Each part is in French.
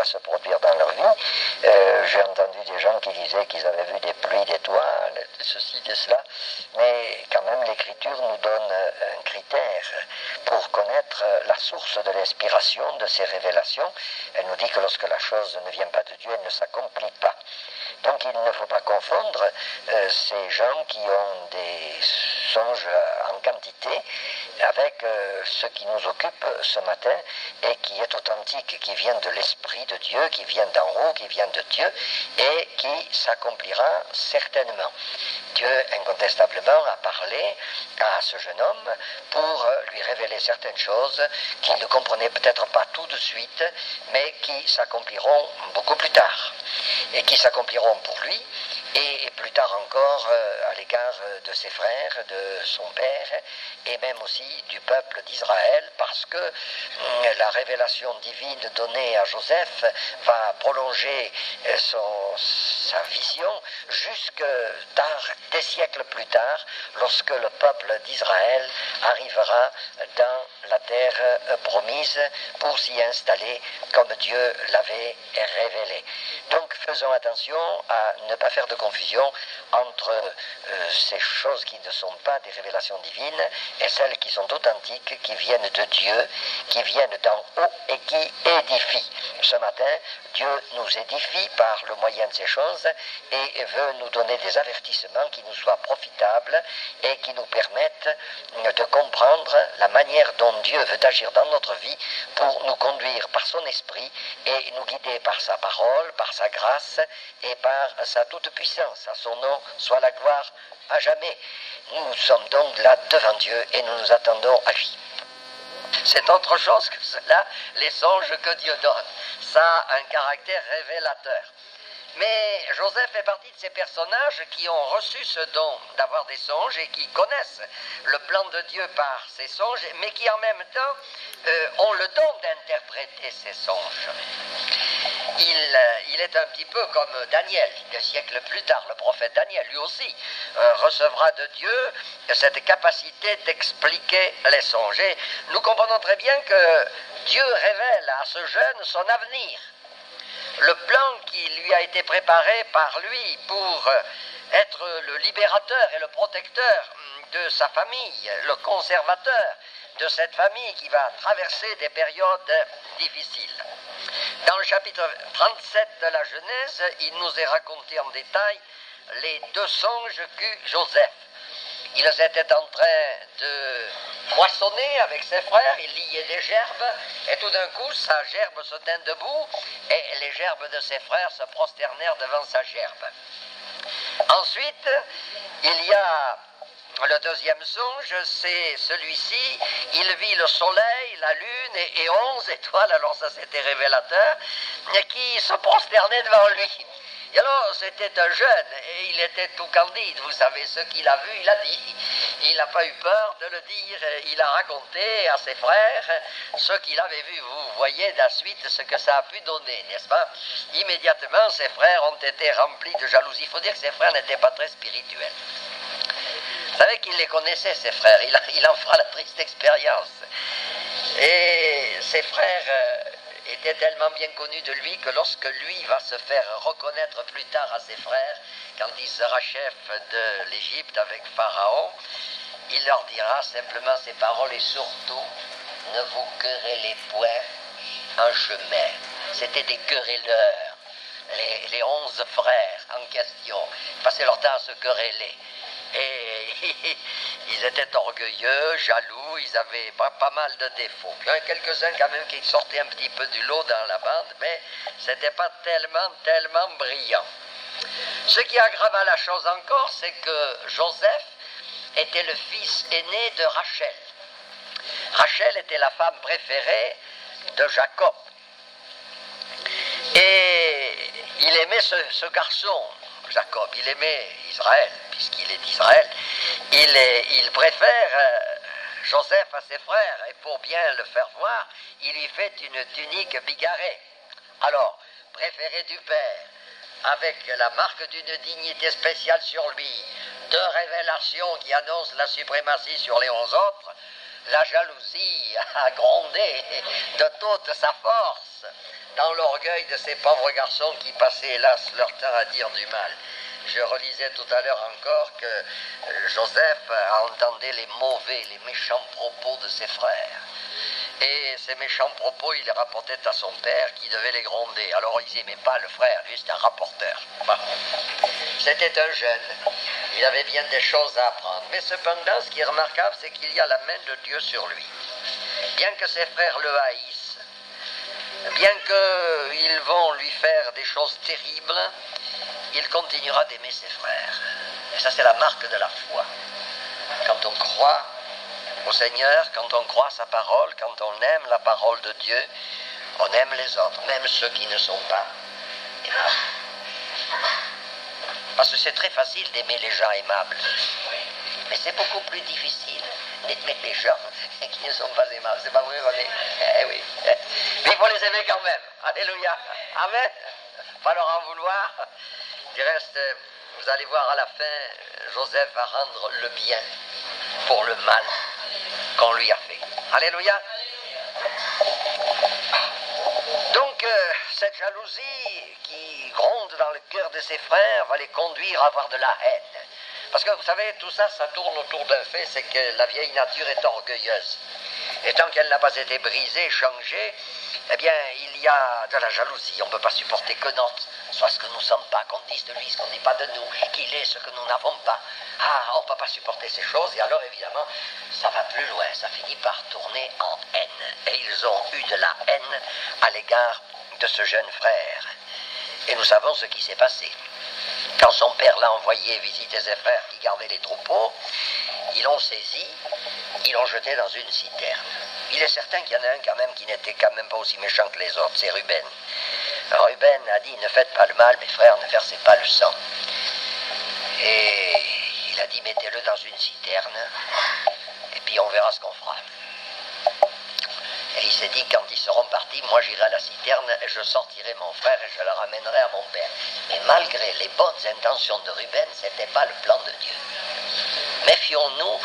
se produire dans leur vie. J'ai entendu des gens qui disaient qu'ils avaient vu des pluies d'étoiles, de ceci, de cela, mais quand même l'Écriture nous donne un critère pour connaître la source de l'inspiration de ces révélations. Elle nous dit que lorsque la chose ne vient pas de Dieu, elle ne s'accomplit pas. Donc il ne faut pas confondre ces gens qui ont des songes en quantité avec ce qui nous occupe ce matin et qui est authentique, qui vient de l'Esprit de Dieu, qui vient d'en haut, qui vient de Dieu et qui s'accomplira certainement. Dieu, incontestablement, a parlé à ce jeune homme pour lui révéler certaines choses qu'il ne comprenait peut-être pas tout de suite, mais qui s'accompliront beaucoup plus tard, et qui s'accompliront pour lui, et plus tard encore à l'égard de ses frères, de son père, et même aussi du peuple d'Israël, parce que la révélation divine donnée à Joseph va prolonger sa vision jusque tard, des siècles plus tard, lorsque le peuple d'Israël arrivera dans la terre promise pour s'y installer comme Dieu l'avait révélé. Donc faisons attention à ne pas faire de confusion entre ces choses qui ne sont pas des révélations divines et celles qui sont authentiques, qui viennent de Dieu, qui viennent d'en haut et qui édifient. Ce matin, Dieu nous édifie par le moyen de ces choses et veut nous donner des avertissements qui nous soient profitables et qui nous permettent de comprendre la manière dont Dieu veut agir dans notre vie pour nous conduire par son esprit et nous guider par sa parole, par sa grâce et par sa toute-puissance. À son nom soit la gloire à jamais. Nous sommes donc là devant Dieu et nous nous attendons à lui. C'est autre chose que cela, les songes que Dieu donne. Ça a un caractère révélateur. Mais Joseph fait partie de ces personnages qui ont reçu ce don d'avoir des songes et qui connaissent le plan de Dieu par ces songes, mais qui en même temps ont le don d'interpréter ces songes. Il est un petit peu comme Daniel, des siècles plus tard, le prophète Daniel, lui aussi, recevra de Dieu cette capacité d'expliquer les songes. Et nous comprenons très bien que Dieu révèle à ce jeune son avenir. Le plan qui lui a été préparé par lui pour être le libérateur et le protecteur de sa famille, le conservateur de cette famille qui va traverser des périodes difficiles. Dans le chapitre 37 de la Genèse, il nous est raconté en détail les deux songes qu'eut Joseph. Ils étaient en train de moissonner avec ses frères, il liait des gerbes, et tout d'un coup, sa gerbe se tint debout, et les gerbes de ses frères se prosternèrent devant sa gerbe. Ensuite, il y a le deuxième songe, c'est celui-ci, il vit le soleil, la lune et 11 étoiles, alors ça c'était révélateur, qui se prosternaient devant lui. Et alors, c'était un jeune, et il était tout candide, vous savez, ce qu'il a vu, il a dit. Il n'a pas eu peur de le dire, il a raconté à ses frères ce qu'il avait vu. Vous voyez de la suite ce que ça a pu donner, n'est-ce pas? Immédiatement, ses frères ont été remplis de jalousie. Il faut dire que ses frères n'étaient pas très spirituels. Vous savez qu'il les connaissait, ses frères, il en fera la triste expérience. Et ses frères était tellement bien connu de lui que lorsque lui va se faire reconnaître plus tard à ses frères, quand il sera chef de l'Égypte avec Pharaon, il leur dira simplement ces paroles et surtout, ne vous querellez point en chemin. C'était des querelleurs, les 11 frères en question, ils passaient leur temps à se quereller. Et ils étaient orgueilleux, jaloux, ils avaient pas mal de défauts. Il y en a quelques-uns quand même qui sortaient un petit peu du lot dans la bande, mais c'était pas tellement brillant. Ce qui aggrava la chose encore, c'est que Joseph était le fils aîné de Rachel. Rachel était la femme préférée de Jacob. Et il aimait ce garçon, Jacob, il aimait Israël, puisqu'il est d'Israël. Il préfère Joseph à ses frères, et pour bien le faire voir, il lui fait une tunique bigarrée. Alors, préféré du père, avec la marque d'une dignité spéciale sur lui, deux révélations qui annoncent la suprématie sur les 11 autres, la jalousie a grondé de toute sa force. dans l'orgueil de ces pauvres garçons qui passaient hélas leur temps à dire du mal. Je relisais tout à l'heure encore que Joseph entendait les mauvais, les méchants propos de ses frères. Et ces méchants propos, il les rapportait à son père qui devait les gronder. Alors ils n'aimaient pas le frère, lui c'était un rapporteur. Bon. C'était un jeune, il avait bien des choses à apprendre. Mais cependant, ce qui est remarquable, c'est qu'il y a la main de Dieu sur lui. Bien que ses frères le haïssent, bien qu'ils vont lui faire des choses terribles, il continuera d'aimer ses frères. Et ça, c'est la marque de la foi. Quand on croit au Seigneur, quand on croit sa parole, quand on aime la parole de Dieu, on aime les autres, même ceux qui ne sont pas aimables. Parce que c'est très facile d'aimer les gens aimables. Mais c'est beaucoup plus difficile d'aimer les gens qui ne sont pas aimables. C'est pas vrai, René? Eh oui. Mais il faut les aimer quand même. Alléluia. Amen. Pas leur en vouloir. Du reste, vous allez voir à la fin, Joseph va rendre le bien pour le mal qu'on lui a fait. Alléluia. Donc, cette jalousie qui gronde dans le cœur de ses frères va les conduire à avoir de la haine. Parce que vous savez, tout ça, ça tourne autour d'un fait, c'est que la vieille nature est orgueilleuse. Et tant qu'elle n'a pas été brisée, changée, eh bien, il y a de la jalousie. On ne peut pas supporter que notre soit ce que nous ne sommes pas, qu'on dise de lui ce qu'on n'est pas de nous, qu'il est ce que nous n'avons pas. Ah, on ne peut pas supporter ces choses, et alors évidemment, ça va plus loin, ça finit par tourner en haine. Et ils ont eu de la haine à l'égard de ce jeune frère. Et nous savons ce qui s'est passé. Quand son père l'a envoyé visiter ses frères qui gardaient les troupeaux, ils l'ont saisi, ils l'ont jeté dans une citerne. Il est certain qu'il y en a un quand même qui n'était quand même pas aussi méchant que les autres, c'est Ruben. Alors Ruben a dit, ne faites pas le mal, mes frères, ne versez pas le sang. Et il a dit, mettez-le dans une citerne, et puis on verra ce qu'on fera. Et il s'est dit, quand ils seront partis, moi j'irai à la citerne, et je sortirai mon frère, et je le ramènerai à mon père. Mais malgré les bonnes intentions de Ruben, ce n'était pas le plan de Dieu. Méfions-nous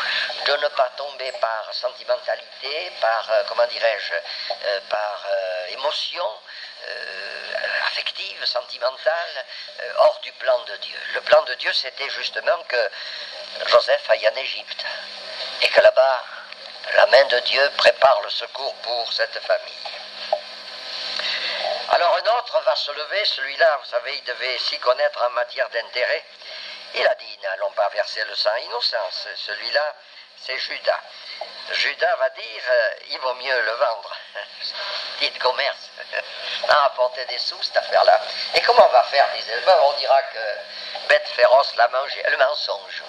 de ne pas tomber par sentimentalité, par, par émotion affective, sentimentale, hors du plan de Dieu. Le plan de Dieu, c'était justement que Joseph aille en Égypte, et que là-bas, la main de Dieu prépare le secours pour cette famille. Alors un autre va se lever, celui-là, vous savez, il devait s'y connaître en matière d'intérêt. Il a dit, n'allons pas verser le sang innocent. Celui-là, c'est Judas. Judas va dire, il vaut mieux le vendre. Dit commerce. En rapporter des sous, cette affaire-là. Et comment on va faire, disait, on dira que bête féroce l'a mangé. Le mensonge.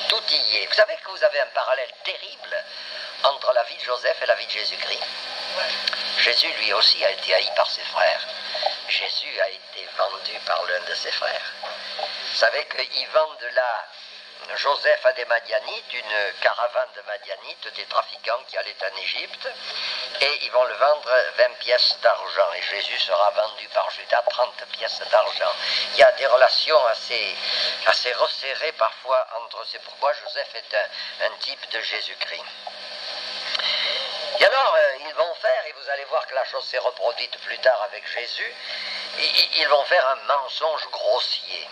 Tout y est. Vous savez que vous avez un parallèle terrible entre la vie de Joseph et la vie de Jésus-Christ. Jésus, lui aussi, a été haï par ses frères. Jésus a été vendu par l'un de ses frères. Vous savez qu'ils vendent là Joseph à des Madianites, une caravane de Madianites, des trafiquants qui allaient en Égypte, et ils vont le vendre 20 pièces d'argent, et Jésus sera vendu par Judas 30 pièces d'argent. Il y a des relations assez resserrées parfois entre ces. Pourquoi Joseph est un type de Jésus-Christ. Et alors, ils vont faire, et vous allez voir que la chose s'est reproduite plus tard avec Jésus, ils vont faire un mensonge grossier.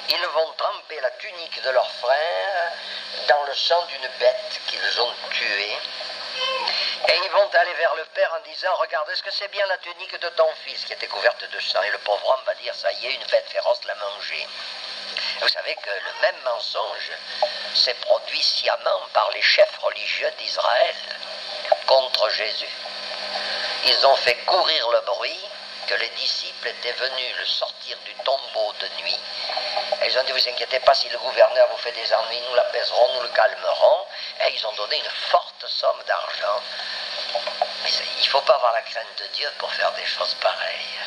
Ils vont tremper la tunique de leur frère dans le sang d'une bête qu'ils ont tuée. Et ils vont aller vers le père en disant, regarde, est-ce que c'est bien la tunique de ton fils qui était couverte de sang? Et le pauvre homme va dire, ça y est, une bête féroce l'a mangée. Vous savez que le même mensonge s'est produit sciemment par les chefs religieux d'Israël contre Jésus. Ils ont fait courir le bruit que les disciples étaient venus le sortir du tombeau de nuit. Et ils ont dit, vous inquiétez pas, si le gouverneur vous fait des ennuis, nous l'apaiserons, nous le calmerons. Et ils ont donné une forte somme d'argent. Mais il ne faut pas avoir la crainte de Dieu pour faire des choses pareilles.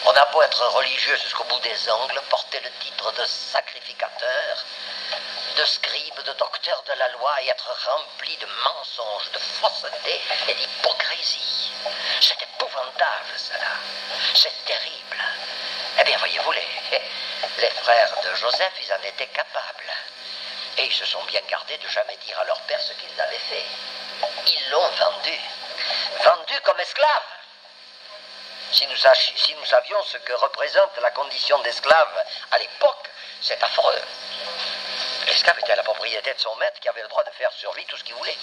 On a beau être religieux jusqu'au bout des ongles, porter le titre de sacrificateur, de scribe, de docteur de la loi et être rempli de mensonges, de fausseté et d'hypocrisie. C'est épouvantable, cela. C'est terrible. Eh bien, voyez-vous, les frères de Joseph, ils en étaient capables. Et ils se sont bien gardés de jamais dire à leur père ce qu'ils avaient fait. Ils l'ont vendu. Vendu comme esclave. si nous savions ce que représente la condition d'esclave à l'époque, c'est affreux. L'esclave était la propriété de son maître qui avait le droit de faire sur lui tout ce qu'il voulait.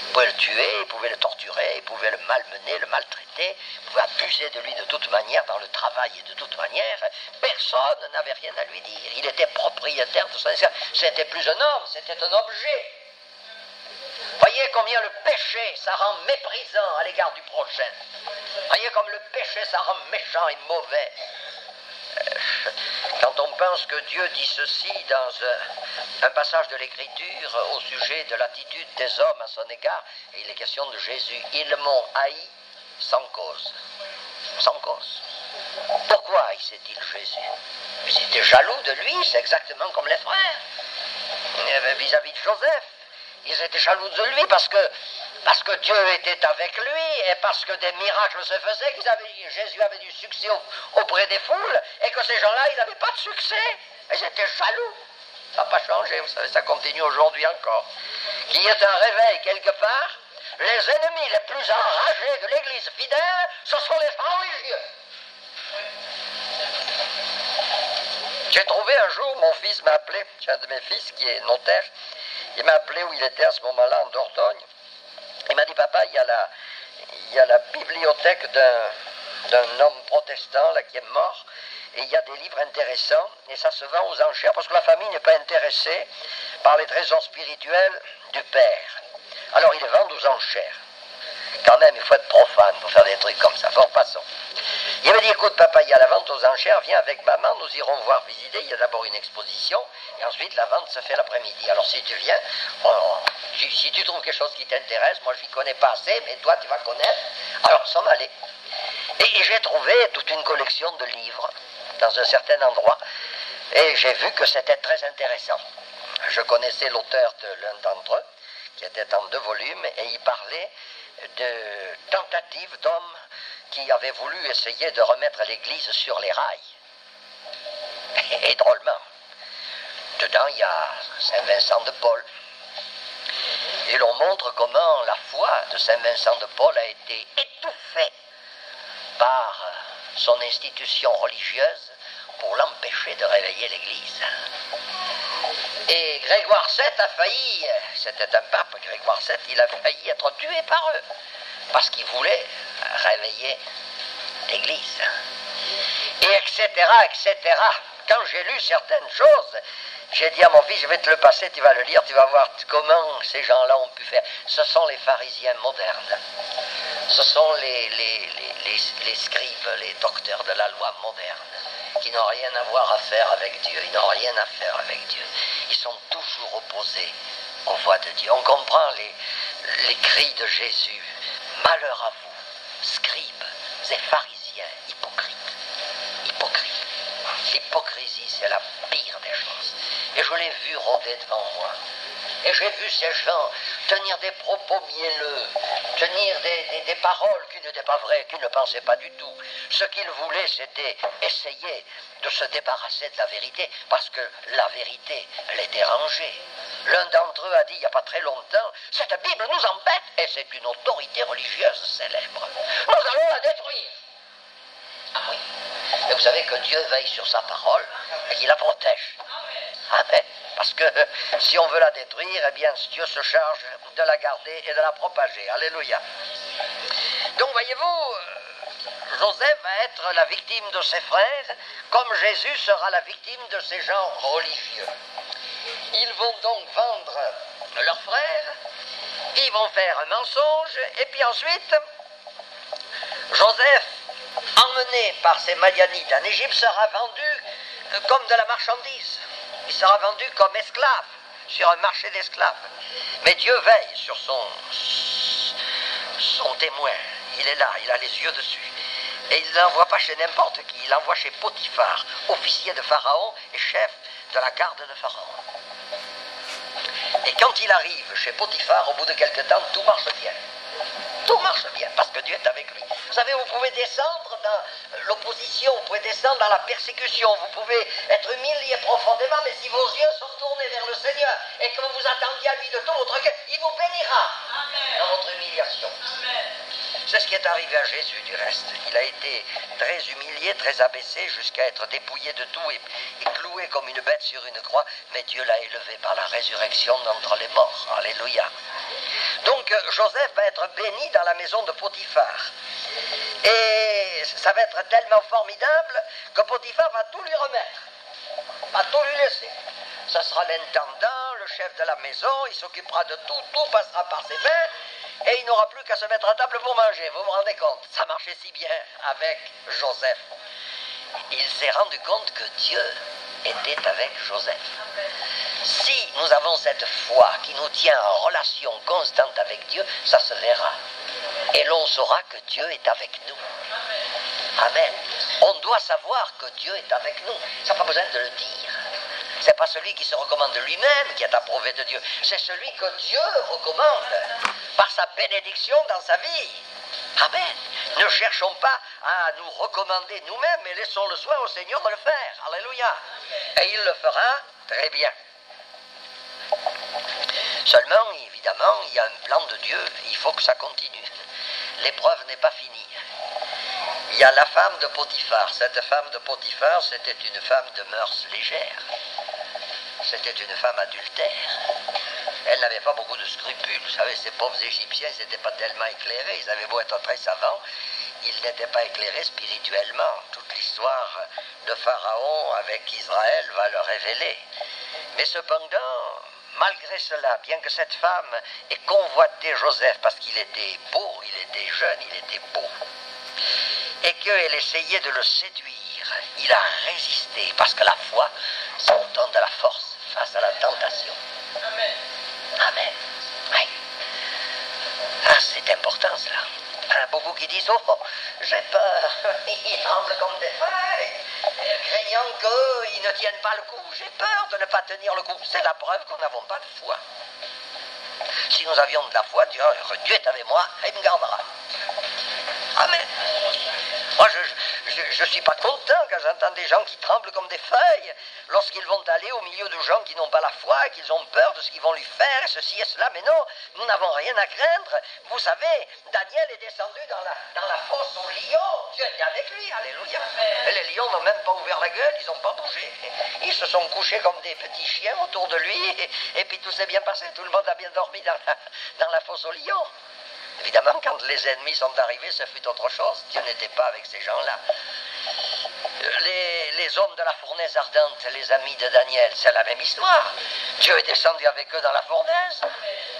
Il pouvait le tuer, il pouvait le torturer, il pouvait le malmener, le maltraiter, il pouvait abuser de lui de toute manière dans le travail et de toute manière. Personne n'avait rien à lui dire. Il était propriétaire de son esclave. C'était plus un homme, c'était un objet. Voyez combien le péché, ça rend méprisant à l'égard du prochain. Voyez comme le péché, ça rend méchant et mauvais. Quand on pense que Dieu dit ceci dans un passage de l'Écriture au sujet de l'attitude des hommes à son égard, et il est question de Jésus, ils m'ont haï sans cause. Sans cause. Pourquoi haïssait-il Jésus? Ils étaient jaloux de lui, c'est exactement comme les frères. Vis-à-vis de Joseph, ils étaient jaloux de lui parce que Dieu était avec lui et parce que des miracles se faisaient, Jésus avait du succès auprès des foules et que ces gens-là, ils n'avaient pas de succès. Ils étaient jaloux. Ça n'a pas changé, vous savez, ça continue aujourd'hui encore. Qu'il y ait un réveil quelque part, les ennemis les plus enragés de l'Église fidèle, ce sont les gens religieux. J'ai trouvé un jour, mon fils m'a appelé, j'ai un de mes fils qui est notaire, il m'a appelé où il était à ce moment-là en Dordogne. Il m'a dit, papa, il y a la bibliothèque d'un homme protestant là, qui est mort, et il y a des livres intéressants, et ça se vend aux enchères, parce que la famille n'est pas intéressée par les trésors spirituels du père. Alors ils les vendent aux enchères. Quand même, il faut être profane pour faire des trucs comme ça. Fort passons. Il m'a dit, écoute papa, il y a la vente aux enchères, viens avec maman, nous irons voir visiter. Il y a d'abord une exposition, et ensuite la vente se fait l'après-midi. Alors si tu viens, si tu trouves quelque chose qui t'intéresse, moi je n'y connais pas assez, mais toi tu vas connaître. Alors nous sommes allés. Et j'ai trouvé toute une collection de livres dans un certain endroit, et j'ai vu que c'était très intéressant. Je connaissais l'auteur de l'un d'entre eux, qui était en 2 volumes, et il parlait de tentatives d'hommes qui avaient voulu essayer de remettre l'Église sur les rails. Et drôlement, dedans il y a Saint Vincent de Paul. Et l'on montre comment la foi de Saint Vincent de Paul a été étouffée par son institution religieuse pour l'empêcher de réveiller l'Église. Et Grégoire VII a failli, c'était un pape, Grégoire VII, il a failli être tué par eux, parce qu'il voulait réveiller l'Église. Et etc., etc. Quand j'ai lu certaines choses, j'ai dit à mon fils, je vais te le passer, tu vas le lire, tu vas voir comment ces gens-là ont pu faire. Ce sont les pharisiens modernes. Ce sont les scribes, les docteurs de la loi moderne, qui n'ont rien à voir à faire avec Dieu. Ils n'ont rien à faire avec Dieu. Ils sont toujours opposés aux voies de Dieu. On comprend les cris de Jésus. Malheur à vous, scribes et pharisiens, hypocrites. Hypocrites. L'hypocrisie, c'est la pire des choses. Et je l'ai vu rôder devant moi. Et j'ai vu ces gens tenir des propos mielleux, tenir des paroles qui n'étaient pas vraies, qui ne pensaient pas du tout. Ce qu'ils voulaient, c'était essayer de se débarrasser de la vérité, parce que la vérité les dérangeait. L'un d'entre eux a dit, il n'y a pas très longtemps, cette Bible nous embête, et c'est une autorité religieuse célèbre. Nous allons la détruire. Ah oui. Et vous savez que Dieu veille sur sa parole et qu'il la protège. Amen. Parce que si on veut la détruire, eh bien Dieu se charge de la garder et de la propager. Alléluia. Donc voyez-vous, Joseph va être la victime de ses frères, comme Jésus sera la victime de ces gens religieux. Ils vont donc vendre leurs frères, ils vont faire un mensonge, et puis ensuite, Joseph, emmené par ces Madianites en Égypte, sera vendu comme de la marchandise. Il sera vendu comme esclave, sur un marché d'esclaves. Mais Dieu veille sur son témoin. Il est là, il a les yeux dessus. Et il ne l'envoie pas chez n'importe qui, il l'envoie chez Potiphar, officier de Pharaon et chef de la garde de Pharaon. Et quand il arrive chez Potiphar, au bout de quelque temps, tout marche bien. Tout marche bien, parce que Dieu est avec lui. Vous savez, vous pouvez descendre dans l'opposition, vous pouvez descendre dans la persécution, vous pouvez être humilié profondément, mais si vos yeux sont tournés vers le Seigneur et que vous vous attendiez à lui de tout votre cœur, il vous bénira. Amen. Dans votre humiliation. Amen. C'est ce qui est arrivé à Jésus du reste. Il a été très humilié, très abaissé, jusqu'à être dépouillé de tout et cloué comme une bête sur une croix, mais Dieu l'a élevé par la résurrection d'entre les morts. Alléluia. Donc Joseph va être béni dans la maison de Potiphar. Et ça va être tellement formidable que Potiphar va tout lui remettre, va tout lui laisser. Ça sera l'intendant, le chef de la maison, il s'occupera de tout, tout passera par ses mains, et il n'aura plus qu'à se mettre à table pour manger, vous vous rendez compte? Ça marchait si bien avec Joseph. Il s'est rendu compte que Dieu était avec Joseph. Si nous avons cette foi qui nous tient en relation constante avec Dieu, ça se verra. Et l'on saura que Dieu est avec nous. Amen. On doit savoir que Dieu est avec nous. Ça n'a pas besoin de le dire. C'est pas celui qui se recommande lui-même qui est approuvé de Dieu. C'est celui que Dieu recommande par sa bénédiction dans sa vie. Amen. Ne cherchons pas à nous recommander nous-mêmes, mais laissons le soin au Seigneur de le faire. Alléluia. Et il le fera très bien. Seulement, évidemment, il y a un plan de Dieu, il faut que ça continue. L'épreuve n'est pas finie. Il y a la femme de Potiphar. Cette femme de Potiphar, c'était une femme de mœurs légères. C'était une femme adultère. Elle n'avait pas beaucoup de scrupules. Vous savez, ces pauvres Égyptiens, ils n'étaient pas tellement éclairés. Ils avaient beau être très savants, ils n'étaient pas éclairés spirituellement. Toute l'histoire de Pharaon avec Israël va le révéler. Mais cependant, malgré cela, bien que cette femme ait convoité Joseph parce qu'il était beau, il était jeune, il était beau, et qu'elle essayait de le séduire, il a résisté, parce que la foi, ça nous donne de la force face à la tentation. Amen. Amen. Oui. Ah, c'est important cela. Beaucoup qui disent, oh, j'ai peur, ils tremblent comme des feuilles, craignant qu'ils ne tiennent pas le coup. J'ai peur de ne pas tenir le coup. C'est la preuve qu'on n'avons pas de foi. Si nous avions de la foi, Dieu est avec moi et il me gardera. Amen. Moi, je ne suis pas content quand j'entends des gens qui tremblent comme des feuilles lorsqu'ils vont aller au milieu de gens qui n'ont pas la foi, qu'ils ont peur de ce qu'ils vont lui faire, ceci et cela. Mais non, nous n'avons rien à craindre. Vous savez, Daniel est descendu dans la fosse aux lions. Dieu était avec lui, alléluia. Et les lions n'ont même pas ouvert la gueule, ils n'ont pas bougé. Ils se sont couchés comme des petits chiens autour de lui, et puis tout s'est bien passé. Tout le monde a bien dormi dans la fosse aux lions. Évidemment, quand les ennemis sont arrivés, ce fut autre chose. Dieu n'était pas avec ces gens-là. Les hommes de la fournaise ardente, les amis de Daniel, c'est la même histoire. Dieu est descendu avec eux dans la fournaise.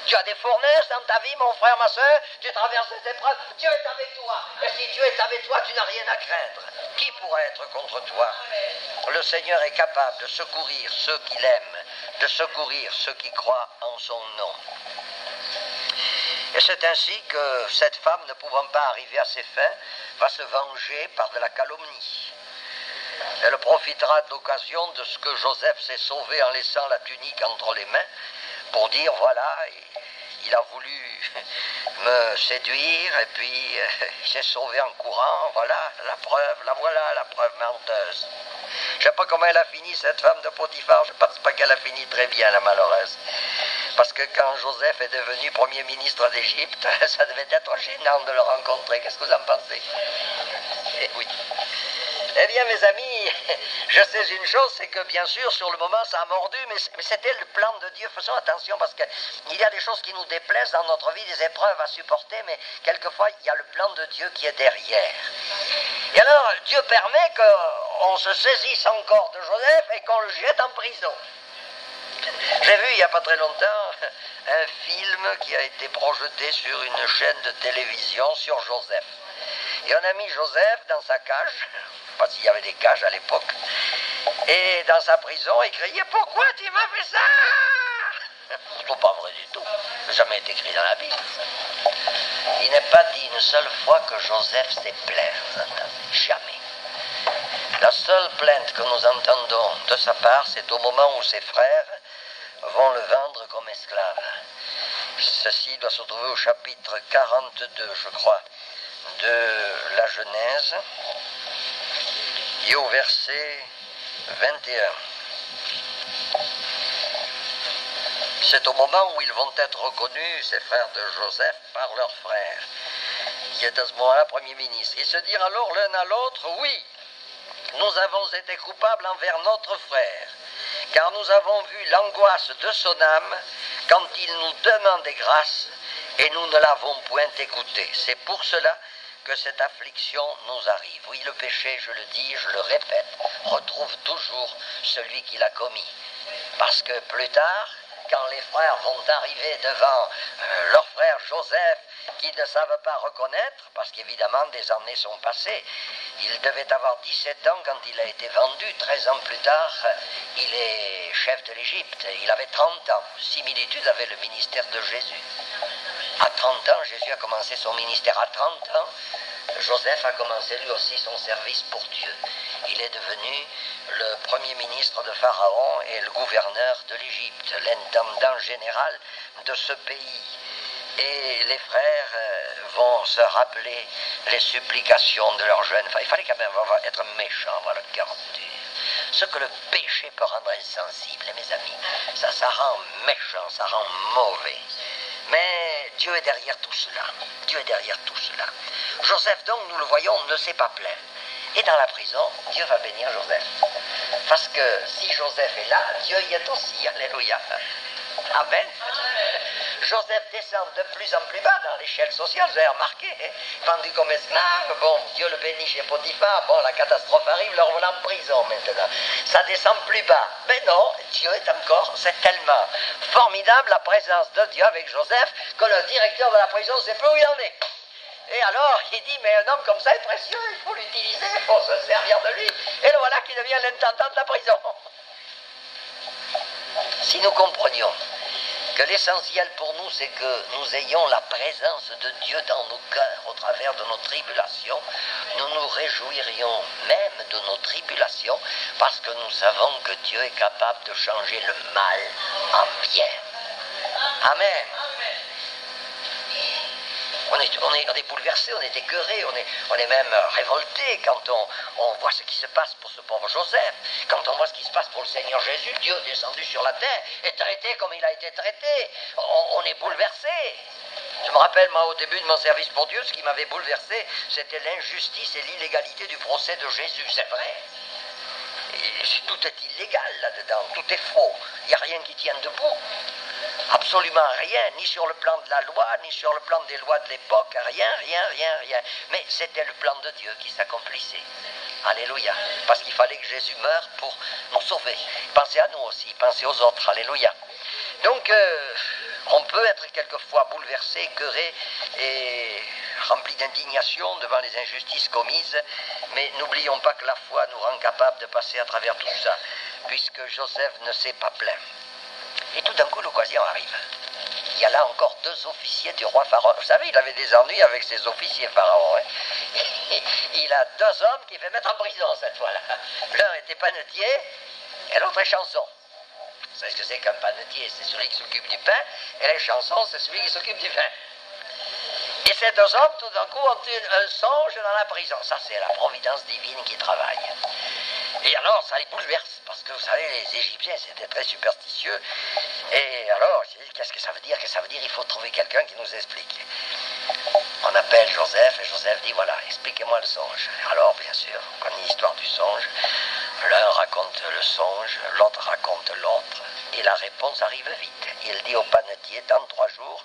Tu as des fournaises dans ta vie, mon frère, ma soeur. Tu traverses des épreuves. Dieu est avec toi. Et si Dieu est avec toi, tu n'as rien à craindre. Qui pourrait être contre toi? Le Seigneur est capable de secourir ceux qu'il aime, de secourir ceux qui croient en son nom. Et c'est ainsi que cette femme, ne pouvant pas arriver à ses fins, va se venger par de la calomnie. Elle profitera de l'occasion de ce que Joseph s'est sauvé en laissant la tunique entre les mains pour dire, voilà, il a voulu me séduire et puis il s'est sauvé en courant, voilà la preuve, la voilà la preuve menteuse. Je ne sais pas comment elle a fini, cette femme de Potiphar, je ne pense pas qu'elle a fini très bien, la malheureuse. Parce que quand Joseph est devenu premier ministre d'Égypte, ça devait être gênant de le rencontrer. Qu'est-ce que vous en pensez? Eh oui. Eh bien, mes amis, je sais une chose, c'est que bien sûr, sur le moment, ça a mordu, mais c'était le plan de Dieu. Faisons attention, parce qu'il y a des choses qui nous déplaisent dans notre vie, des épreuves à supporter, mais quelquefois, il y a le plan de Dieu qui est derrière. Et alors, Dieu permet qu'on se saisisse encore de Joseph et qu'on le jette en prison. J'ai vu il n'y a pas très longtemps un film qui a été projeté sur une chaîne de télévision sur Joseph. Et on a mis Joseph dans sa cage, parce qu'il y avait des cages à l'époque, et dans sa prison, il criait « Pourquoi tu m'as fait ça ?» C'est pas vrai du tout, ça n'a jamais été écrit dans la Bible. Il n'est pas dit une seule fois que Joseph s'est plaint, vous entendez? Jamais. La seule plainte que nous entendons de sa part, c'est au moment où ses frères vont le vendre comme esclave. Ceci doit se trouver au chapitre 42, je crois, de la Genèse, et au verset 21. C'est au moment où ils vont être reconnus, ces frères de Joseph, par leurs frères. qui est à ce moment-là Premier ministre. Ils se dirent alors l'un à l'autre, oui, nous avons été coupables envers notre frère, car nous avons vu l'angoisse de son âme quand il nous demandait grâce, et nous ne l'avons point écouté. C'est pour cela que cette affliction nous arrive. Oui, le péché, je le dis, je le répète, retrouve toujours celui qui l'a commis. Parce que plus tard, quand les frères vont arriver devant leur frère Joseph, qui ne savent pas reconnaître, parce qu'évidemment des années sont passées, il devait avoir 17 ans quand il a été vendu, 13 ans plus tard, il est chef de l'Égypte, il avait 30 ans, similitude avec le ministère de Jésus. À 30 ans, Jésus a commencé son ministère. À 30 ans, Joseph a commencé lui aussi son service pour Dieu. Il est devenu le premier ministre de Pharaon et le gouverneur de l'Égypte, l'intendant général de ce pays. Et les frères vont se rappeler les supplications de leur jeune frère. Il fallait quand même être méchant, avoir le cœur dur. Ce que le péché peut rendre insensible, mes amis, ça rend méchant, ça rend mauvais. Mais Dieu est derrière tout cela. Dieu est derrière tout cela. Joseph, donc, nous le voyons, ne s'est pas plaint. Et dans la prison, Dieu va bénir Joseph. Parce que si Joseph est là, Dieu y est aussi. Alléluia. Amen. Joseph descend de plus en plus bas dans l'échelle sociale, vous avez remarqué, hein? Vendu comme esclave, bon, Dieu le bénit chez Potiphar, bon, la catastrophe arrive, leur voilà en prison maintenant. Ça descend plus bas. Mais non, Dieu est encore, c'est tellement formidable la présence de Dieu avec Joseph que le directeur de la prison ne sait plus où il en est. Et alors, il dit, mais un homme comme ça est précieux, il faut l'utiliser, il faut se servir de lui. Et le voilà qui devient l'intendant de la prison. Si nous comprenions que l'essentiel pour nous, c'est que nous ayons la présence de Dieu dans nos cœurs au travers de nos tribulations, nous nous réjouirions même de nos tribulations parce que nous savons que Dieu est capable de changer le mal en bien. Amen. On est bouleversé, on est écœuré, on est même révolté quand on voit ce qui se passe pour ce pauvre Joseph, quand on voit ce qui se passe pour le Seigneur Jésus, Dieu descendu sur la terre et traité comme il a été traité. On est bouleversé. Je me rappelle, moi, au début de mon service pour Dieu, ce qui m'avait bouleversé, c'était l'injustice et l'illégalité du procès de Jésus, c'est vrai. Et tout est illégal là-dedans, tout est faux, il n'y a rien qui tienne debout. Absolument rien, ni sur le plan de la loi, ni sur le plan des lois de l'époque, rien. Mais c'était le plan de Dieu qui s'accomplissait. Alléluia. Parce qu'il fallait que Jésus meure pour nous sauver. Pensez à nous aussi, pensez aux autres. Alléluia. Donc, on peut être quelquefois bouleversé, écœuré et rempli d'indignation devant les injustices commises, mais n'oublions pas que la foi nous rend capables de passer à travers tout ça, puisque Joseph ne s'est pas plaint. Et tout d'un coup, l'occasion arrive. Il y a là encore 2 officiers du roi Pharaon. Vous savez, il avait des ennuis avec ses officiers Pharaon. Hein. Il a 2 hommes qu'il fait mettre en prison cette fois-là. L'un était panetier et l'autre est chanson. Vous savez ce que c'est qu'un panetier? C'est celui qui s'occupe du pain, et les chansons, c'est celui qui s'occupe du vin. Et ces 2 hommes, tout d'un coup, ont eu un songe dans la prison. Ça, c'est la providence divine qui travaille. Et alors, ça les bouleverse, parce que vous savez, les Égyptiens, c'était très superstitieux. Et alors, qu'est-ce que ça veut dire? Il faut trouver quelqu'un qui nous explique. On appelle Joseph, et Joseph dit, voilà, expliquez-moi le songe. Alors, bien sûr, on connaît l'histoire du songe. L'un raconte le songe, l'autre raconte l'autre, et la réponse arrive vite. Il dit au panetier, dans 3 jours,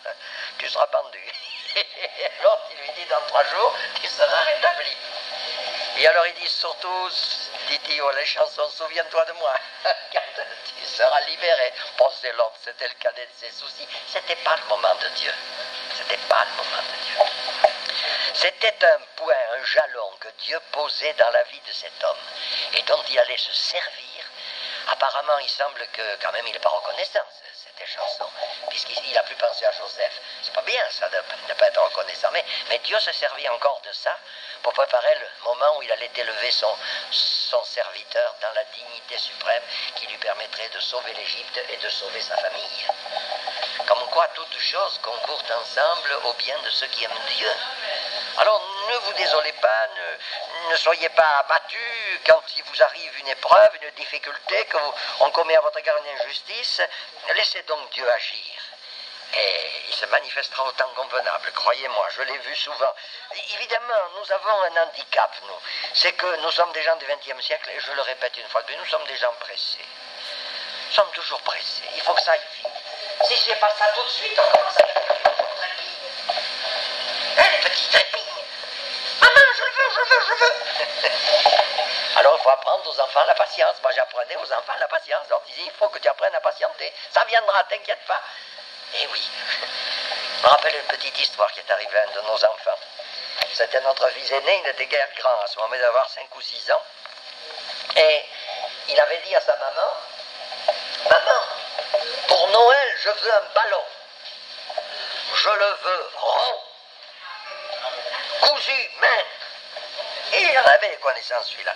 tu seras pendu. L'autre, il lui dit, dans 3 jours, tu seras rétabli. Et alors il dit surtout, dit-il, oh, les chansons, souviens-toi de moi, quand tu seras libéré. Bon, c'est l'autre, c'était le cadet de ses soucis. C'était pas le moment de Dieu. C'était pas le moment de Dieu. C'était un point, un jalon que Dieu posait dans la vie de cet homme et dont il allait se servir. Apparemment, il semble que quand même il n'est pas reconnaissant, cette chanson, puisqu'il n'a plus pensé à Joseph. C'est pas bien ça de ne pas être reconnaissant, mais Dieu se servit encore de ça pour préparer le moment où il allait élever son serviteur dans la dignité suprême qui lui permettrait de sauver l'Égypte et de sauver sa famille. Comme quoi toutes choses concourent ensemble au bien de ceux qui aiment Dieu. Alors ne vous désolez pas, ne soyez pas abattus quand il vous arrive une épreuve, une difficulté, qu'on commet à votre égard une injustice. Laissez donc Dieu agir. Et il se manifestera au temps convenable, croyez-moi, je l'ai vu souvent. Évidemment, nous avons un handicap, nous. C'est que nous sommes des gens du XXe siècle, et je le répète une fois de plus, nous sommes des gens pressés. Nous sommes toujours pressés, il faut que ça aille vite. Si ce n'est pas ça tout de suite, on commence à trépiller. Hein, les petits trépilles. Maman, je le veux. Alors il faut apprendre aux enfants la patience. Moi j'apprenais aux enfants la patience. Je leur disais, il faut que tu apprennes à patienter. Ça viendra, t'inquiète pas. Et oui, je me rappelle une petite histoire qui est arrivée à un de nos enfants. C'était notre fils aîné, il n'était guère grand à ce moment d'avoir 5 ou 6 ans. Et il avait dit à sa maman, maman, pour Noël, je veux un ballon. Je le veux rond, cousu, main. Et il en avait les connaissances, celui-là.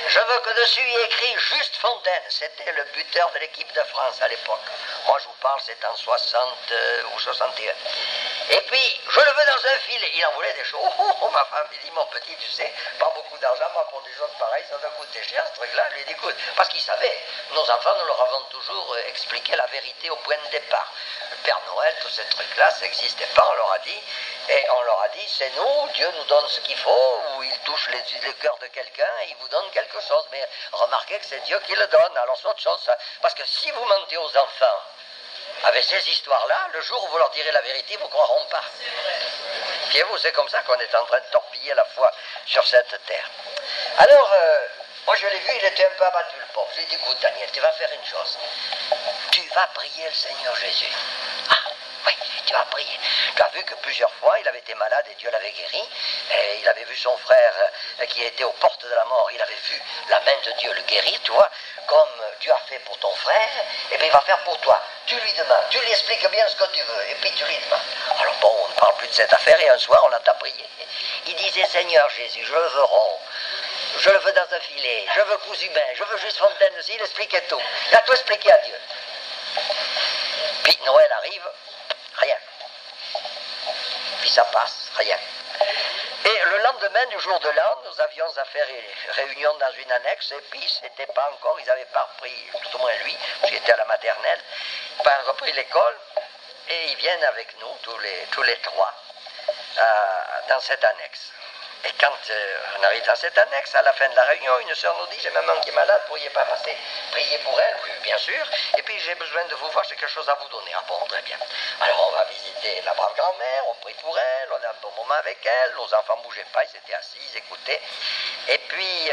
Je veux que dessus il y ait écrit Juste Fontaine. C'était le buteur de l'équipe de France à l'époque. Moi, je vous parle, c'est en 60 ou 61. Et puis, je le veux dans un filet. Il en voulait des choses. Oh, ma femme, il dit, mon petit, tu sais, pas beaucoup d'argent, moi, pour des choses pareilles, ça doit coûter cher, ce truc-là. Je lui ai dit, écoute, parce qu'il savait, nos enfants, nous leur avons toujours expliqué la vérité au point de départ. Le Père Noël, tous ces trucs-là, ça n'existait pas, on leur a dit. Et on leur a dit, c'est nous, Dieu nous donne ce qu'il faut, ou il touche le cœur de quelqu'un et il vous donne quelque chose. Mais remarquez que c'est Dieu qui le donne, alors c'est autre chose. Ça. Parce que si vous mentez aux enfants avec ces histoires-là, le jour où vous leur direz la vérité, ils ne vous croiront pas. Voyez-vous, c'est comme ça qu'on est en train de torpiller la foi sur cette terre. Alors, moi je l'ai vu, il était un peu abattu le pauvre. Je lui ai dit, écoute Daniel, tu vas faire une chose. Tu vas prier le Seigneur Jésus. Ah, oui, tu vas prier. Tu as vu que plusieurs fois, il avait été malade et Dieu l'avait guéri. Et il avait vu son frère qui était aux portes de la mort. Il avait vu la main de Dieu le guérir, tu vois. Comme Dieu a fait pour ton frère, et bien il va faire pour toi. Tu lui demandes, tu lui expliques bien ce que tu veux, et puis tu lui demandes. Alors bon, on ne parle plus de cette affaire, et un soir, on l'entend prier. Il disait, Seigneur Jésus, je le veux rond. Je le veux dans un filet, je veux cousu main, je veux juste Fontaine aussi, il expliquait tout. Il a tout expliqué à Dieu. Puis Noël arrive, rien. Puis ça passe, rien. Et le lendemain du jour de l'an, nous avions à faire une réunion dans une annexe, et puis c'était pas encore, ils n'avaient pas repris, tout au moins lui, j'étais à la maternelle, pas repris l'école, et ils viennent avec nous, tous les trois, dans cette annexe. Et quand on arrive dans cette annexe, à la fin de la réunion, une sœur nous dit, j'ai maman qui est malade, pourriez pas passer, prier pour elle? Oui, bien sûr. Et puis j'ai besoin de vous voir, j'ai quelque chose à vous donner. Ah bon, très bien. Alors on va visiter la brave grand-mère, on prie pour elle, on a un bon moment avec elle, nos enfants ne bougeaient pas, ils étaient assis, ils écoutaient. Et puis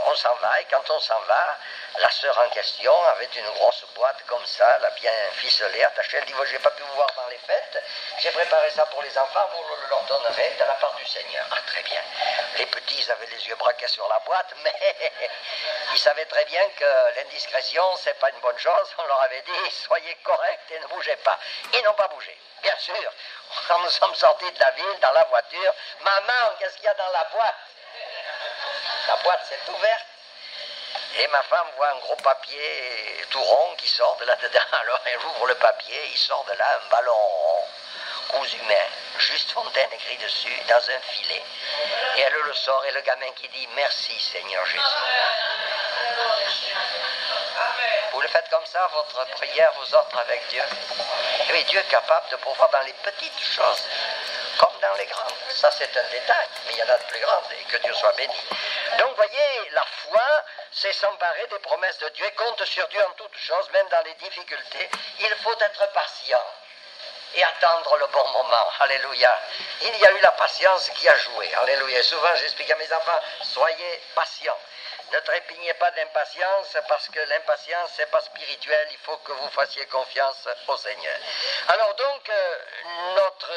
on s'en va, et quand on s'en va, la sœur en question avait une grosse boîte comme ça, elle a bien ficelée, attachée. Elle dit, je n'ai pas pu vous voir dans les fêtes, j'ai préparé ça pour les enfants, vous le leur donnerez de la part du Seigneur. Ah, très bien. Les petits avaient les yeux braqués sur la boîte, mais ils savaient très bien que l'indiscrétion, c'est pas une bonne chose. On leur avait dit, soyez corrects et ne bougez pas. Ils n'ont pas bougé, bien sûr. Quand nous sommes sortis de la ville, dans la voiture, maman, qu'est-ce qu'il y a dans la boîte? La boîte s'est ouverte. Et ma femme voit un gros papier tout rond qui sort de là-dedans. Alors elle ouvre le papier, il sort de là un ballon rond, cousu main, Juste Fontaine écrit dessus, dans un filet. Et elle le sort, et le gamin qui dit, merci Seigneur Jésus. Vous le faites comme ça, votre prière, vous autres avec Dieu. Et oui, Dieu est capable de pouvoir dans les petites choses, comme dans les grandes. Ça c'est un détail, mais il y en a de plus grandes, et que Dieu soit béni. Donc voyez, la foi, c'est s'emparer des promesses de Dieu, et compte sur Dieu en toutes choses, même dans les difficultés. Il faut être patient et attendre le bon moment. Alléluia. Il y a eu la patience qui a joué. Alléluia. Souvent j'explique à mes enfants, soyez patients. Ne trépignez pas d'impatience, parce que l'impatience, c'est pas spirituel. Il faut que vous fassiez confiance au Seigneur. Alors donc, notre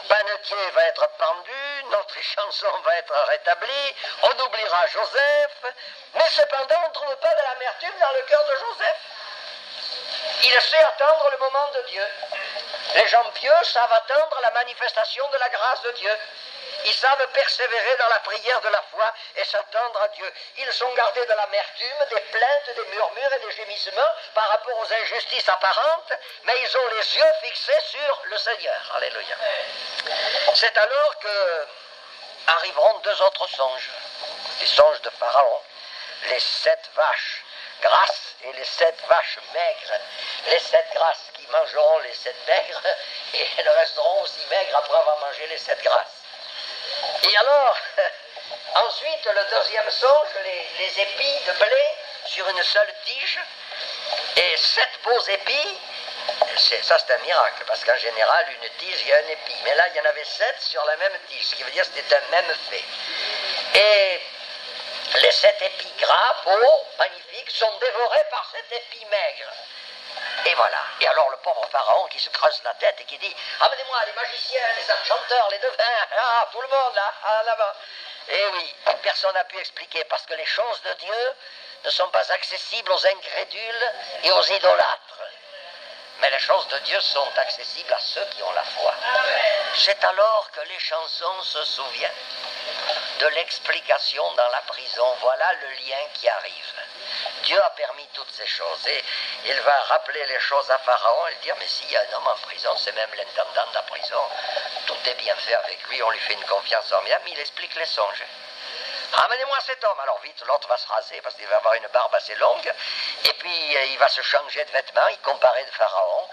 panetier va être pendu, notre chanson va être rétablie, on oubliera Joseph, mais cependant, on ne trouve pas de l'amertume dans le cœur de Joseph. Il sait attendre le moment de Dieu. Les gens pieux savent attendre la manifestation de la grâce de Dieu. Ils savent persévérer dans la prière de la foi et s'attendre à Dieu. Ils sont gardés de l'amertume, des plaintes, des murmures et des gémissements par rapport aux injustices apparentes, mais ils ont les yeux fixés sur le Seigneur. Alléluia. C'est alors que arriveront deux autres songes. Les songes de Pharaon, les 7 vaches grasses et les 7 vaches maigres. Les 7 grasses qui mangeront les 7 maigres et elles resteront aussi maigres après avoir mangé les 7 grasses. Et alors, ensuite, le deuxième songe, les épis de blé sur une seule tige, et 7 beaux épis, ça c'est un miracle, parce qu'en général, une tige, il y a un épi. Mais là, il y en avait 7 sur la même tige, ce qui veut dire que c'était un même fait. Et les 7 épis gras, beaux, magnifiques, sont dévorés par 7 épis maigres. Et voilà. Et alors le pauvre pharaon qui se creuse la tête et qui dit « Amenez-moi les magiciens, les enchanteurs, les devins, tout le monde là-bas. » Et oui, personne n'a pu expliquer, parce que les choses de Dieu ne sont pas accessibles aux incrédules et aux idolâtres. Mais les choses de Dieu sont accessibles à ceux qui ont la foi. C'est alors que les chansons se souviennent de l'explication dans la prison. Voilà le lien qui arrive. Dieu a permis toutes ces choses et il va rappeler les choses à Pharaon et dire mais s'il y a un homme en prison, c'est même l'intendant de la prison, tout est bien fait avec lui, on lui fait une confiance en bien, mais il explique les songes. Ramenez-moi cet homme. Alors vite, l'autre va se raser parce qu'il va avoir une barbe assez longue et puis il va se changer de vêtements, il comparait de Pharaon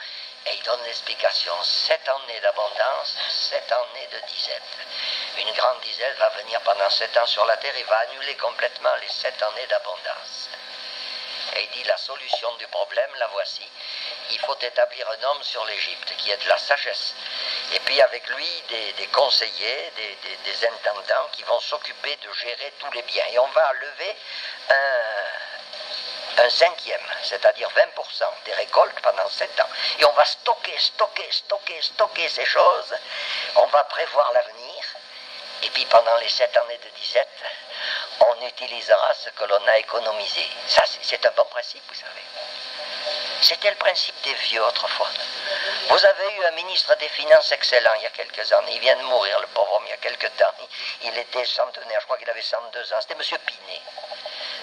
et il donne l'explication. 7 années d'abondance, 7 années de disette. Une grande disette va venir pendant 7 ans sur la terre et va annuler complètement les 7 années d'abondance. Et il dit la solution du problème, la voici. Il faut établir un homme sur l'Égypte qui ait de la sagesse. Et puis avec lui des conseillers, des intendants qui vont s'occuper de gérer tous les biens. Et on va lever un cinquième, c'est-à-dire 20% des récoltes pendant 7 ans. Et on va stocker ces choses. On va prévoir l'avenir. Et puis pendant les 7 années de disette, on utilisera ce que l'on a économisé. Ça, c'est un bon principe, vous savez. C'était le principe des vieux autrefois. Vous avez eu un ministre des Finances excellent il y a quelques années. Il vient de mourir, le pauvre homme, il y a quelques temps. Il était centenaire, je crois qu'il avait 102 ans. C'était M. Pinet.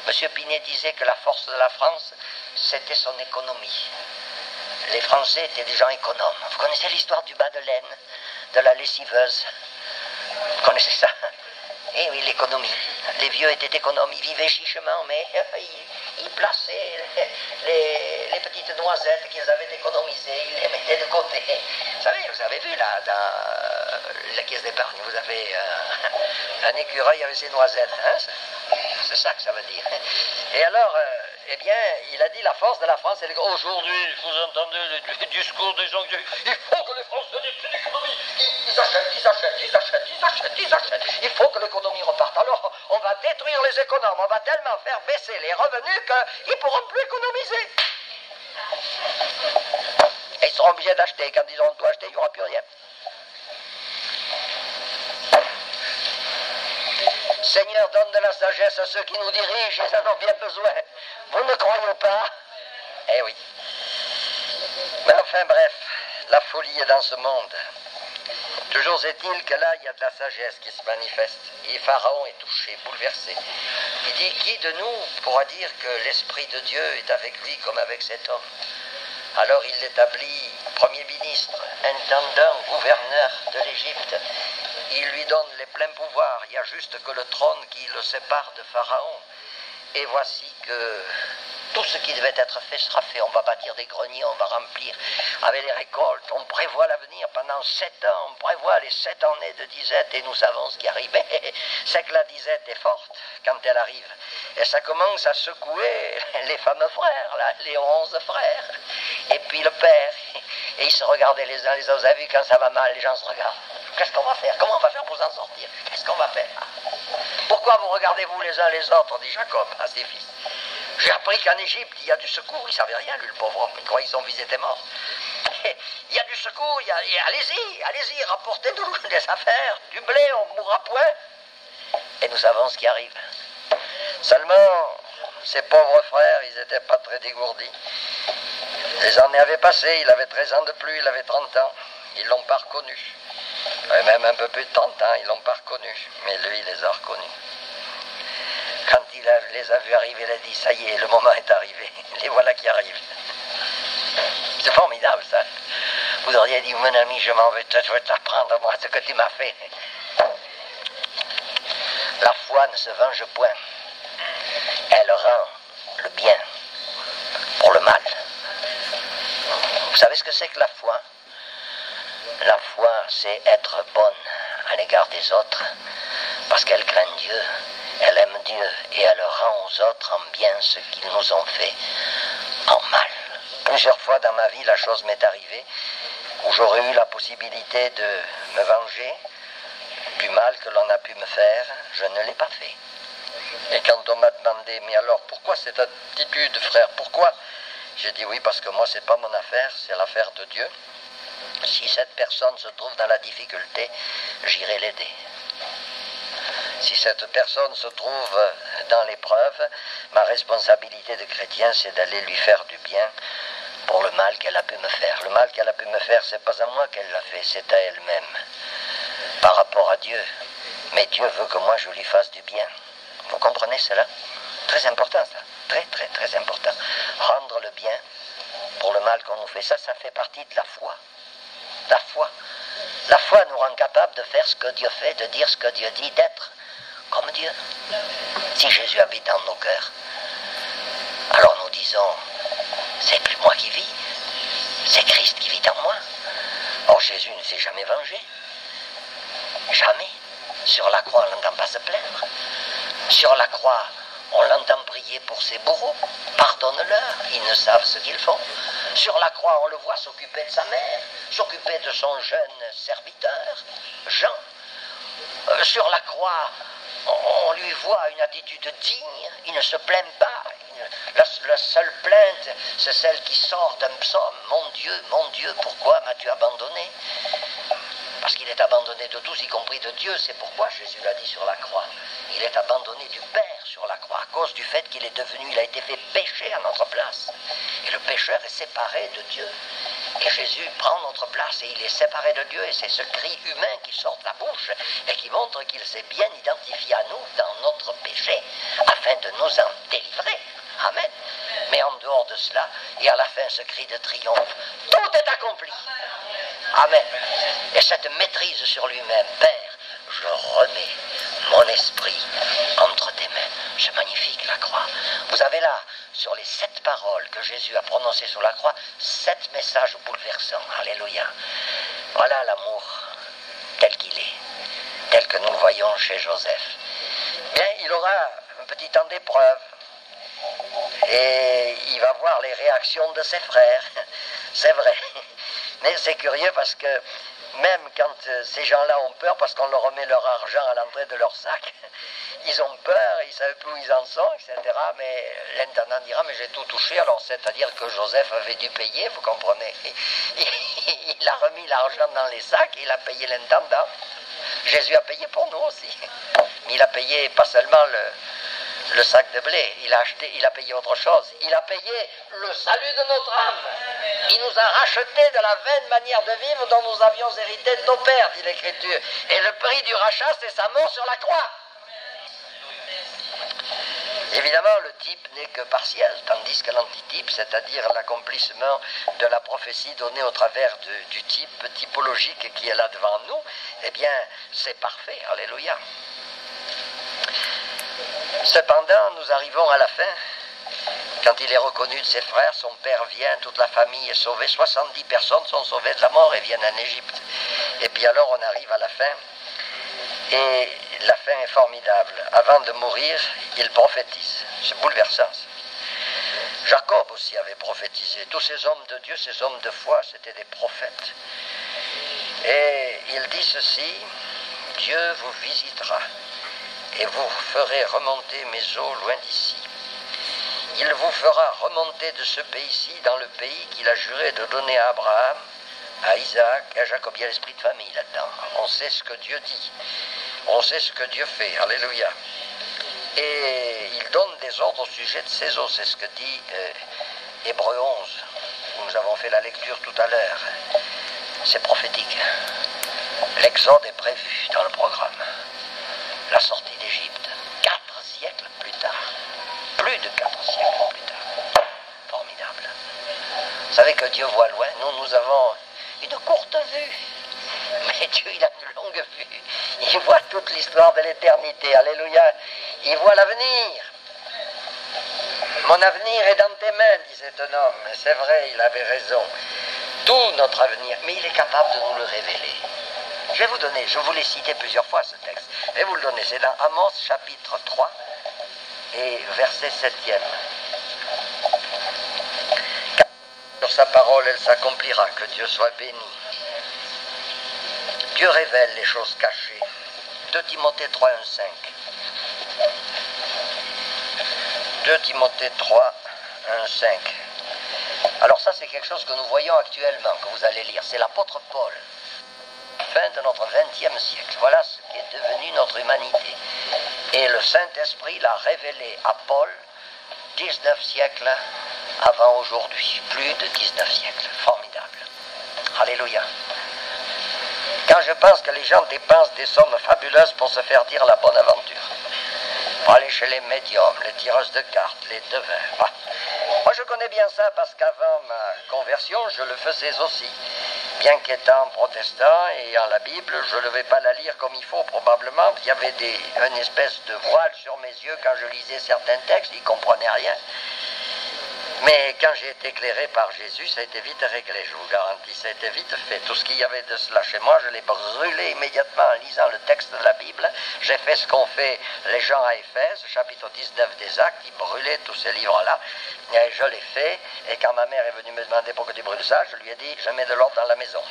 M. Pinet disait que la force de la France, c'était son économie. Les Français étaient des gens économes. Vous connaissez l'histoire du bas de laine, de la lessiveuse? Vous connaissez ça? Eh oui, l'économie. Les vieux étaient économes, ils vivaient chichement, mais ils plaçaient les petites noisettes qu'ils avaient économisées, ils les mettaient de côté. Vous avez vu là, dans la caisse d'épargne, vous avez un écureuil avec ses noisettes. Hein? C'est ça que ça veut dire. Et alors, eh bien, il a dit la force de la France, c'est aujourd'hui, vous entendez le discours des gens qui disent il faut que les Français aient une économie. Ils achètent. Il faut que l'économie reparte. Alors, on va détruire les économes, on va tellement faire baisser les revenus qu'ils ne pourront plus économiser. Et ils seront obligés d'acheter. Quand ils auront tout acheté, il n'y aura plus rien. Seigneur, donne de la sagesse à ceux qui nous dirigent, ils en ont bien besoin. Vous ne croyez pas? Eh oui. Mais enfin, bref, la folie est dans ce monde. Toujours est-il que là, il y a de la sagesse qui se manifeste. Et Pharaon est touché, bouleversé. Il dit, qui de nous pourra dire que l'Esprit de Dieu est avec lui comme avec cet homme? Alors il l'établit premier ministre, intendant, gouverneur de l'Égypte. Il lui donne les pleins pouvoirs. Il y a juste que le trône qui le sépare de Pharaon. Et voici que tout ce qui devait être fait sera fait. On va bâtir des greniers, on va remplir avec les récoltes. On prévoit l'avenir pendant 7 ans. On prévoit les 7 années de disette et nous savons ce qui arrive. C'est que la disette est forte quand elle arrive. Et ça commence à secouer les fameux frères, là, les 11 frères. Et puis le père. Et ils se regardaient les uns les autres. Vous avez vu quand ça va mal, les gens se regardent. Qu'est-ce qu'on va faire? Comment on va faire pour s'en sortir? Qu'est-ce qu'on va faire? Pourquoi vous regardez-vous les uns les autres? Dit Jacob à ses fils. J'ai appris qu'en Égypte, il y a du secours. Il ne savait rien, lui, le pauvre homme. Il croyait que son fils était mort. Il y a du secours. Allez-y, rapportez-nous des affaires. Du blé, on ne mourra point. Et nous savons ce qui arrive. Seulement, ces pauvres frères, ils n'étaient pas très dégourdis. Les années avaient passé. Il avait 13 ans de plus, il avait 30 ans. Ils ne l'ont pas reconnu. Et même un peu plus de 30 ans, ils ne l'ont pas reconnu. Mais lui, il les a reconnus. Quand il les a vus arriver, il a dit, ça y est, le moment est arrivé. Les voilà qui arrivent. C'est formidable, ça. Vous auriez dit, mon ami, je vais t'apprendre, moi, ce que tu m'as fait. La foi ne se venge point. Elle rend le bien. le mal. Vous savez ce que c'est que la foi? La foi, c'est être bonne à l'égard des autres, parce qu'elle craint Dieu, elle aime Dieu, et elle rend aux autres en bien ce qu'ils nous ont fait en mal. Plusieurs fois dans ma vie, la chose m'est arrivée où j'aurais eu la possibilité de me venger du mal que l'on a pu me faire, je ne l'ai pas fait. Et quand on m'a demandé, mais alors pourquoi cette attitude, frère, pourquoi? J'ai dit oui, parce que moi c'est pas mon affaire, c'est l'affaire de Dieu. Si cette personne se trouve dans la difficulté, j'irai l'aider. Si cette personne se trouve dans l'épreuve, ma responsabilité de chrétien, c'est d'aller lui faire du bien pour le mal qu'elle a pu me faire. Le mal qu'elle a pu me faire, c'est pas à moi qu'elle l'a fait, c'est à elle-même, par rapport à Dieu. Mais Dieu veut que moi je lui fasse du bien. Vous comprenez cela? Très important ça, très très très important. Rendre le bien pour le mal qu'on nous fait, ça fait partie de la foi. La foi. La foi nous rend capable de faire ce que Dieu fait, de dire ce que Dieu dit, d'être comme Dieu. Si Jésus habite dans nos cœurs, alors nous disons, c'est plus moi qui vis, c'est Christ qui vit en moi. Or Jésus ne s'est jamais vengé. Jamais. Sur la croix, on n'entend pas se plaindre. Sur la croix, on l'entend prier pour ses bourreaux. Pardonne-leur, ils ne savent ce qu'ils font. Sur la croix, on le voit s'occuper de sa mère, s'occuper de son jeune serviteur, Jean. Sur la croix, on lui voit une attitude digne, il ne se plaint pas. La seule plainte, c'est celle qui sort d'un psaume. Mon Dieu, pourquoi m'as-tu abandonné? Parce qu'il est abandonné de tous, y compris de Dieu. C'est pourquoi Jésus l'a dit sur la croix. Il est abandonné du Père sur la croix, à cause du fait qu'il est devenu, il a été fait péché à notre place. Et le pécheur est séparé de Dieu. Et Jésus prend notre place et il est séparé de Dieu. Et c'est ce cri humain qui sort de la bouche et qui montre qu'il s'est bien identifié à nous dans notre péché, afin de nous en délivrer. Amen. Mais en dehors de cela, et à la fin ce cri de triomphe, tout est accompli. Amen. Et cette maîtrise sur lui-même, Père, je remets mon esprit entre tes mains. C'est magnifique la croix. Vous avez là, sur les 7 paroles que Jésus a prononcées sur la croix, 7 messages bouleversants. Alléluia. Voilà l'amour tel qu'il est, tel que nous le voyons chez Joseph. Bien, il aura un petit temps d'épreuve. Et il va voir les réactions de ses frères. C'est vrai. Mais c'est curieux parce que même quand ces gens-là ont peur, parce qu'on leur remet leur argent à l'entrée de leur sac, ils ont peur, ils ne savent plus où ils en sont, etc. Mais l'intendant dira, mais j'ai tout touché, alors c'est-à-dire que Joseph avait dû payer, vous comprenez. Il a remis l'argent dans les sacs, il a payé l'intendant. Jésus a payé pour nous aussi. Mais il a payé pas seulement le sac de blé, il a payé autre chose. Il a payé le salut de notre âme. Il nous a racheté de la vaine manière de vivre dont nous avions hérité de nos pères, dit l'Écriture. Et le prix du rachat, c'est sa mort sur la croix. Évidemment, le type n'est que partiel, tandis que l'antitype, c'est-à-dire l'accomplissement de la prophétie donnée au travers du type typologique qui est là devant nous, eh bien, c'est parfait. Alléluia. Cependant, nous arrivons à la fin. Quand il est reconnu de ses frères, son père vient, toute la famille est sauvée, 70 personnes sont sauvées de la mort et viennent en Égypte. Et puis alors on arrive à la fin, et la fin est formidable. Avant de mourir, il prophétise. C'est bouleversant. Jacob aussi avait prophétisé. Tous ces hommes de Dieu, ces hommes de foi, c'étaient des prophètes. Et il dit ceci, Dieu vous visitera et vous ferez remonter mes eaux loin d'ici. Il vous fera remonter de ce pays-ci dans le pays qu'il a juré de donner à Abraham, à Isaac et à Jacob. Il y a l'esprit de famille là-dedans. On sait ce que Dieu dit. On sait ce que Dieu fait. Alléluia. Et il donne des ordres au sujet de ces eaux. C'est ce que dit Hébreux 11, où nous avons fait la lecture tout à l'heure. C'est prophétique. L'exode est prévu dans le programme. La sortie d'Égypte, 4 siècles plus tard. Plus de 4 siècles plus tard. Formidable. Vous savez que Dieu voit loin. Nous avons une courte vue. Mais Dieu, il a une longue vue. Il voit toute l'histoire de l'éternité. Alléluia. Il voit l'avenir. Mon avenir est dans tes mains, disait un homme. Et c'est vrai, il avait raison. Tout notre avenir, mais il est capable de nous le révéler. Je vais vous donner, je vous l'ai cité plusieurs fois ce texte. Je vais vous le donner, c'est dans Amos chapitre 3 et verset 7e. Car sur sa parole, elle s'accomplira, que Dieu soit béni. Dieu révèle les choses cachées. 2 Timothée 3, 1, 5. 2 Timothée 3, 1, 5. Alors ça, c'est quelque chose que nous voyons actuellement, que vous allez lire. C'est l'apôtre Paul, fin de notre 20e siècle. Voilà ce qui est devenu notre humanité. Et le Saint-Esprit l'a révélé à Paul 19 siècles avant aujourd'hui. Plus de 19 siècles. Formidable. Alléluia. Quand je pense que les gens dépensent des sommes fabuleuses pour se faire dire la bonne aventure, pour aller chez les médiums, les tireuses de cartes, les devins. Ah. Moi je connais bien ça parce qu'avant ma conversion, je le faisais aussi. Bien qu'étant protestant et ayant la Bible, je ne vais pas la lire comme il faut probablement. Il y avait une espèce de voile sur mes yeux quand je lisais certains textes, ils ne comprenaient rien. Mais quand j'ai été éclairé par Jésus, ça a été vite réglé, je vous garantis, ça a été vite fait. Tout ce qu'il y avait de cela chez moi, je l'ai brûlé immédiatement en lisant le texte de la Bible. J'ai fait ce qu'ont fait les gens à Éphèse, chapitre 19 des Actes, ils brûlaient tous ces livres-là. Et je l'ai fait, et quand ma mère est venue me demander pourquoi tu brûles ça, je lui ai dit, je mets de l'ordre dans la maison.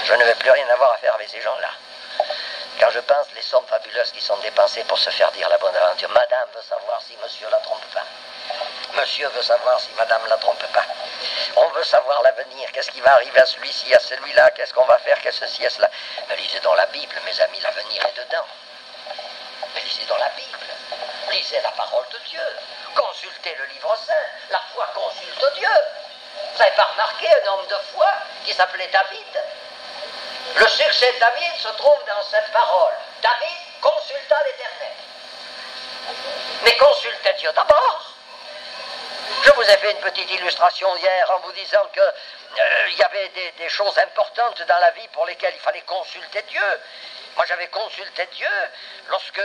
Je ne veux plus rien avoir à faire avec ces gens-là. Quand je pense les sommes fabuleuses qui sont dépensées pour se faire dire la bonne aventure, madame veut savoir si monsieur la trompe pas. Monsieur veut savoir si madame ne la trompe pas. On veut savoir l'avenir, qu'est-ce qui va arriver à celui-ci, à celui-là, qu'est-ce qu'on va faire, qu'est-ce ceci, à cela. Mais lisez dans la Bible, mes amis, l'avenir est dedans. Mais lisez dans la Bible, lisez la parole de Dieu, consultez le livre saint, la foi consulte Dieu. Vous n'avez pas remarqué un homme de foi qui s'appelait David? Le succès de David se trouve dans cette parole. David consulta l'Éternel. Mais consultez Dieu d'abord. Je vous ai fait une petite illustration hier en vous disant qu'il y avait des choses importantes dans la vie pour lesquelles il fallait consulter Dieu. Moi j'avais consulté Dieu lorsque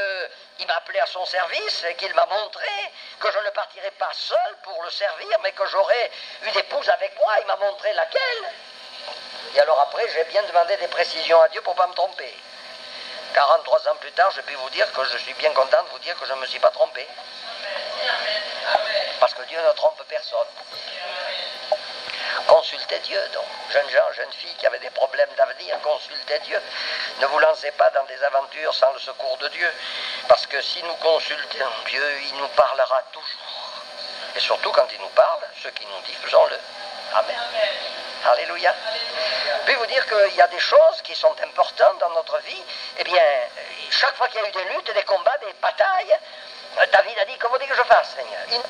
il m'a appelé à son service et qu'il m'a montré que je ne partirais pas seul pour le servir, mais que j'aurais une épouse avec moi. Il m'a montré laquelle. Et alors après, j'ai bien demandé des précisions à Dieu pour ne pas me tromper. 43 ans plus tard, je peux vous dire que je suis bien content de vous dire que je ne me suis pas trompé. Parce que Dieu ne trompe personne. Consultez Dieu, donc. Jeunes gens, jeunes filles qui avaient des problèmes d'avenir, consultez Dieu. Ne vous lancez pas dans des aventures sans le secours de Dieu. Parce que si nous consultons Dieu, il nous parlera toujours. Et surtout quand il nous parle, ce qu'il nous dit, faisons-le. Amen. Alléluia. Je peux vous dire qu'il y a des choses qui sont importantes dans notre vie. Eh bien, chaque fois qu'il y a eu des luttes, des combats, des batailles, David a dit, que vous dites que je fasse, Seigneur?